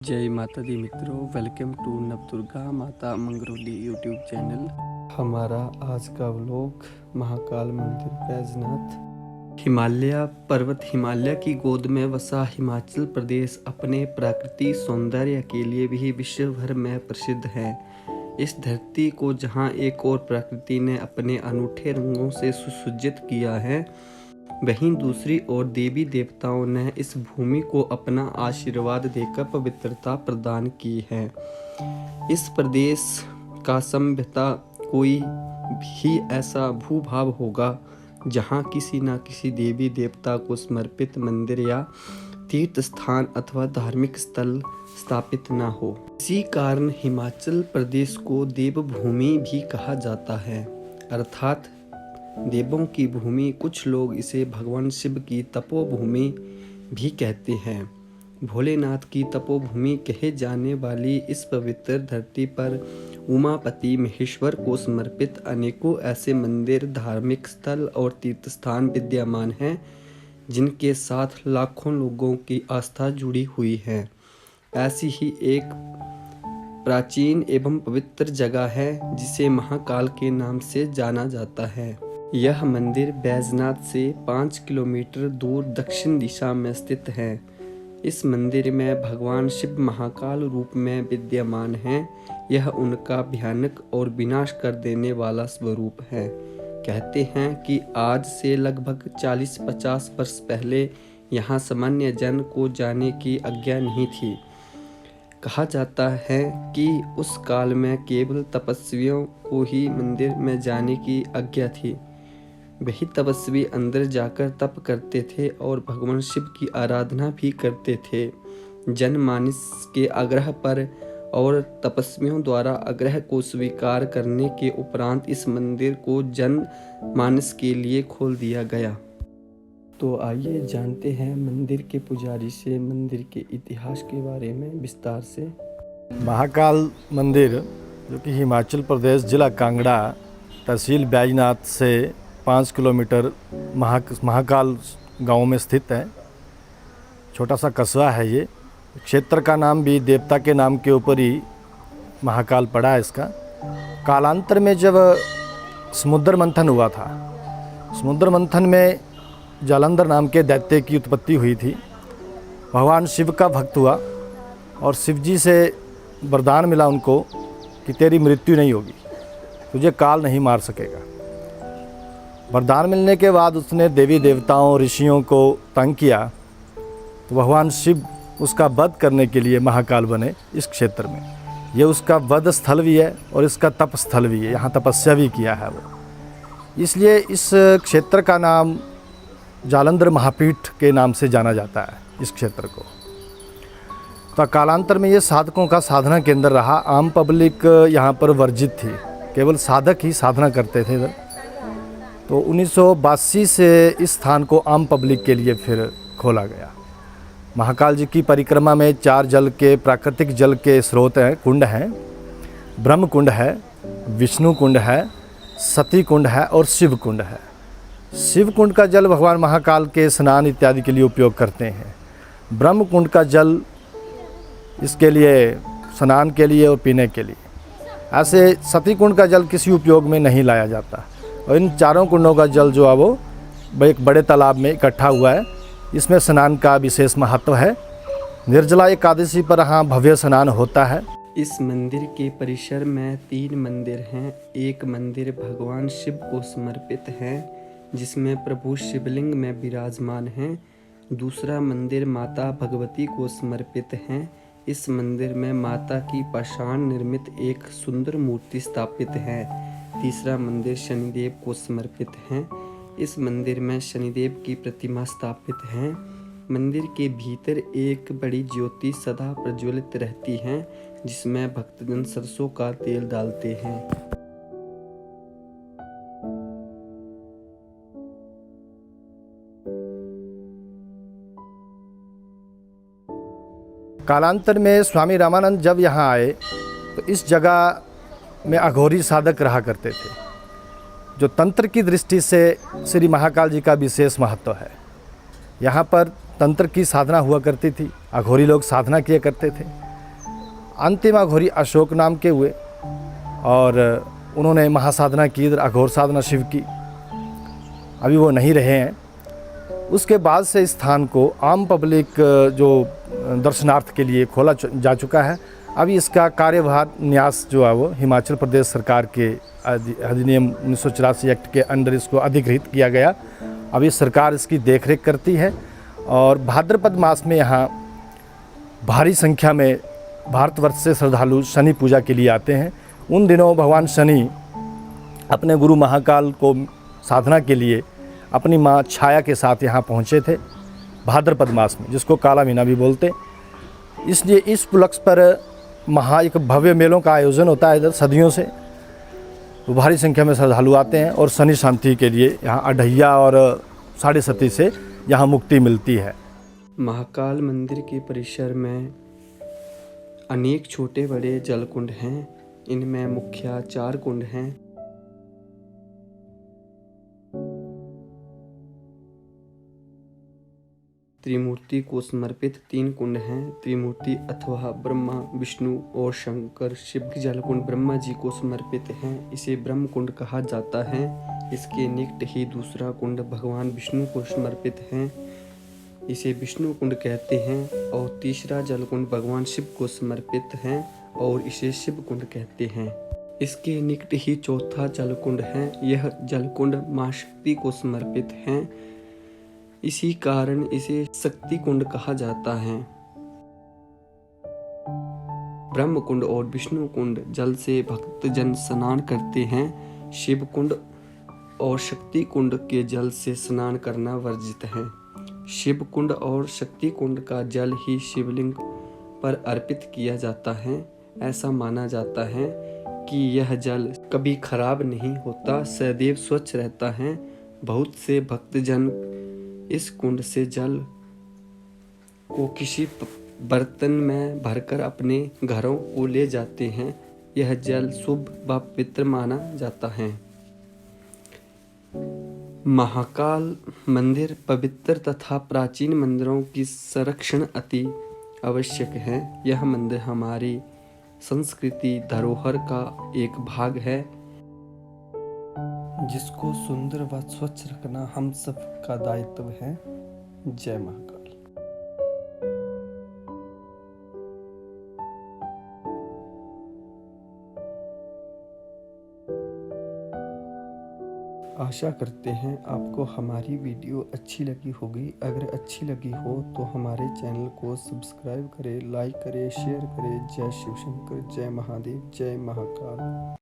जय माता दी मित्रों, वेलकम टू नवदुर्गा माता मंगरोली यूट्यूब चैनल। हमारा आज का व्लॉग महाकाल मंदिर बैजनाथ। हिमालय पर्वत हिमालय की गोद में बसा हिमाचल प्रदेश अपने प्राकृतिक सौंदर्य के लिए भी विश्व भर में प्रसिद्ध है। इस धरती को जहां एक और प्रकृति ने अपने अनूठे रंगों से सुसज्जित किया है, वहीं दूसरी ओर देवी देवताओं ने इस भूमि को अपना आशीर्वाद देकर पवित्रता प्रदान की है। इस प्रदेश का संभवतः कोई भी ऐसा भूभाग होगा जहां किसी न किसी देवी देवता को समर्पित मंदिर या तीर्थ स्थान अथवा धार्मिक स्थल स्थापित न हो। इसी कारण हिमाचल प्रदेश को देवभूमि भी कहा जाता है, अर्थात देवों की भूमि। कुछ लोग इसे भगवान शिव की तपोभूमि भी कहते हैं। भोलेनाथ की तपोभूमि कहे जाने वाली इस पवित्र धरती पर उमापति महेश्वर को समर्पित अनेकों ऐसे मंदिर, धार्मिक स्थल और तीर्थ स्थान विद्यमान हैं, जिनके साथ लाखों लोगों की आस्था जुड़ी हुई है। ऐसी ही एक प्राचीन एवं पवित्र जगह है जिसे महाकाल के नाम से जाना जाता है। यह मंदिर बैजनाथ से 5 किलोमीटर दूर दक्षिण दिशा में स्थित है। इस मंदिर में भगवान शिव महाकाल रूप में विद्यमान हैं। यह उनका भयानक और विनाश कर देने वाला स्वरूप है। कहते हैं कि आज से लगभग 40-50 वर्ष पहले यहाँ सामान्य जन को जाने की आज्ञा नहीं थी। कहा जाता है कि उस काल में केवल तपस्वियों को ही मंदिर में जाने की आज्ञा थी। वही तपस्वी अंदर जाकर तप करते थे और भगवान शिव की आराधना भी करते थे। जनमानस के आग्रह पर और तपस्वियों द्वारा आग्रह को स्वीकार करने के उपरांत इस मंदिर को जनमानस के लिए खोल दिया गया। तो आइए जानते हैं मंदिर के पुजारी से मंदिर के इतिहास के बारे में विस्तार से। महाकाल मंदिर, जो कि हिमाचल प्रदेश जिला कांगड़ा तहसील बैजनाथ से 5 किलोमीटर महाकाल गांव में स्थित है। छोटा सा कस्बा है ये। क्षेत्र का नाम भी देवता के नाम के ऊपर ही महाकाल पड़ा है इसका। कालांतर में जब समुद्र मंथन हुआ था, समुद्र मंथन में जालंधर नाम के दैत्य की उत्पत्ति हुई थी। भगवान शिव का भक्त हुआ और शिव जी से वरदान मिला उनको कि तेरी मृत्यु नहीं होगी, तुझे काल नहीं मार सकेगा। वरदान मिलने के बाद उसने देवी देवताओं ऋषियों को तंग किया, तो भगवान शिव उसका वध करने के लिए महाकाल बने इस क्षेत्र में। ये उसका वध स्थल भी है और इसका तप स्थल भी है। यहाँ तपस्या भी किया है वो, इसलिए इस क्षेत्र का नाम जालंधर महापीठ के नाम से जाना जाता है इस क्षेत्र को। तो कालांतर में ये साधकों का साधना केंद्र रहा। आम पब्लिक यहाँ पर वर्जित थी, केवल साधक ही साधना करते थे इधर। तो 1982 से इस स्थान को आम पब्लिक के लिए फिर खोला गया। महाकाल जी की परिक्रमा में 4 जल के प्राकृतिक जल के स्रोत हैं, कुंड हैं। ब्रह्म कुंड है, विष्णु कुंड है, सती कुंड है और शिव कुंड है। शिव कुंड का जल भगवान महाकाल के स्नान इत्यादि के लिए उपयोग करते हैं। ब्रह्म कुंड का जल इसके लिए स्नान के लिए और पीने के लिए। ऐसे सती कुंड का जल किसी उपयोग में नहीं लाया जाता। और इन चारों कुंडों का जल जो है वो एक बड़े तालाब में इकट्ठा हुआ है। इसमें स्नान का विशेष महत्व है। निर्जला एकादशी पर यहाँ भव्य स्नान होता है। इस मंदिर के परिसर में 3 मंदिर हैं। एक मंदिर भगवान शिव को समर्पित है, जिसमें प्रभु शिवलिंग में विराजमान हैं। दूसरा मंदिर माता भगवती को समर्पित है। इस मंदिर में माता की पाषाण निर्मित एक सुंदर मूर्ति स्थापित है। तीसरा मंदिर शनिदेव को समर्पित है। इस मंदिर में शनिदेव की प्रतिमा स्थापित है। मंदिर के भीतर एक बड़ी ज्योति सदा प्रज्वलित रहती है, जिसमें भक्तजन सरसों का तेल डालते हैं। कालांतर में स्वामी रामानंद जब यहाँ आए तो इस जगह में अघोरी साधक रहा करते थे, जो तंत्र की दृष्टि से श्री महाकाल जी का विशेष महत्व है। यहाँ पर तंत्र की साधना हुआ करती थी, अघोरी लोग साधना किया करते थे। अंतिमा घोरी अशोक नाम के हुए और उन्होंने महासाधना की, इधर अघोर साधना शिव की। अभी वो नहीं रहे हैं। उसके बाद से इस स्थान को आम पब्लिक जो दर्शनार्थ के लिए खोला जा चुका है। अभी इसका कार्यभार न्यास जो है वो हिमाचल प्रदेश सरकार के अधिनियम 1984 एक्ट के अंडर इसको अधिग्रहित किया गया। अभी सरकार इसकी देखरेख करती है और भाद्रपद मास में यहाँ भारी संख्या में भारतवर्ष से श्रद्धालु शनि पूजा के लिए आते हैं। उन दिनों भगवान शनि अपने गुरु महाकाल को साधना के लिए अपनी माँ छाया के साथ यहाँ पहुँचे थे भाद्रपद मास में, जिसको काला महीना भी बोलते। इसलिए इस उपलक्ष्य पर एक भव्य मेलों का आयोजन होता है इधर सदियों से। तो भारी संख्या में श्रद्धालु आते हैं और शनि शांति के लिए यहाँ अढ़ैया और साढ़े सती से यहाँ मुक्ति मिलती है। महाकाल मंदिर के परिसर में अनेक छोटे बड़े जल कुंड हैं। इनमें मुख्य 4 कुंड हैं। त्रिमूर्ति को समर्पित 3 कुंड हैं। त्रिमूर्ति अथवा ब्रह्मा, विष्णु और शंकर शिव की जल कुंड ब्रह्मा जी को समर्पित हैं। इसे ब्रह्म कुंड कहा जाता है। इसके निकट ही दूसरा कुंड भगवान विष्णु को समर्पित है। इसे विष्णु कुंड कहते हैं। और तीसरा जल कुंड भगवान शिव को समर्पित है और इसे शिव कुंड कहते हैं। इसके निकट ही चौथा जल कुंड है। यह जल कुंड मां शक्ति को समर्पित है। इसी कारण इसे शक्ति कुंड कहा जाता है। ब्रह्म कुंड और विष्णु कुंड जल से भक्तजन स्नान करते हैं। शिव कुंड और शक्ति कुंड के जल से स्नान करना वर्जित है। शिव कुंड और शक्ति कुंड का जल ही शिवलिंग पर अर्पित किया जाता है। ऐसा माना जाता है कि यह जल कभी खराब नहीं होता, सदैव स्वच्छ रहता है। बहुत से भक्तजन इस कुंड से जल को किसी बर्तन में भरकर अपने घरों को ले जाते हैं। यह जल शुभ व पवित्र माना जाता है। महाकाल मंदिर पवित्र तथा प्राचीन मंदिरों की संरक्षण अति आवश्यक है। यह मंदिर हमारी संस्कृति धरोहर का एक भाग है, जिसको सुंदर व स्वच्छ रखना हम सब का दायित्व है। जय महाकाल। आशा करते हैं आपको हमारी वीडियो अच्छी लगी होगी। अगर अच्छी लगी हो तो हमारे चैनल को सब्सक्राइब करें, लाइक करें, शेयर करें। जय शिव शंकर, जय महादेव, जय महाकाल।